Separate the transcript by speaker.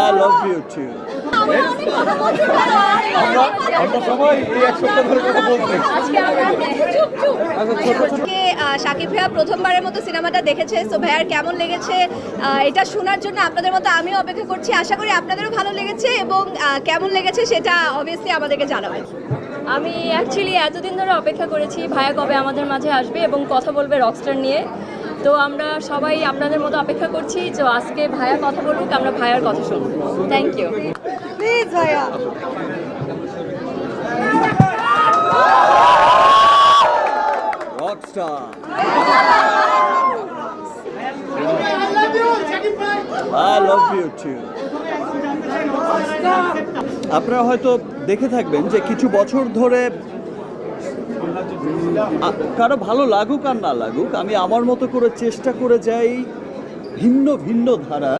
Speaker 1: I love you too.
Speaker 2: আমরা সবাই এই এক সপ্তাহ ধরে কথা বলছি।
Speaker 3: শাকিব ভাইয়া প্রথমবারের মতো সিনেমাটা দেখেছে, তো ভাইয়ার কেমন লেগেছে এটা শোনার জন্য আপনাদের মতো আমিও অপেক্ষা করছি। আশা করি আপনাদেরও ভালো লেগেছে এবং কেমন লেগেছে সেটা অবভিয়াসলি আমাদেরকে জানাবেন।
Speaker 4: আমি অ্যাকচুয়ালি এতদিন ধরে অপেক্ষা করেছি ভাইয়া কবে আমাদের মাঝে আসবে এবং কথা বলবে রকস্টার নিয়ে। তো আমরা সবাই আপনাদের মতো অপেক্ষা করছি, তো আজকে ভাইয়া কথা বলুক, আমরা ভাইয়ার কথা শুনবো। Thank you.
Speaker 3: প্লিজ ভাইয়া।
Speaker 1: Rockstar. I love you too. আপনারা হয়তো দেখে থাকবেন যে কিছু বছর ধরে কারো ভালো লাগুক আর না লাগুক, আমি আমার মতো করে চেষ্টা করে যাই ভিন্ন ভিন্ন ধারা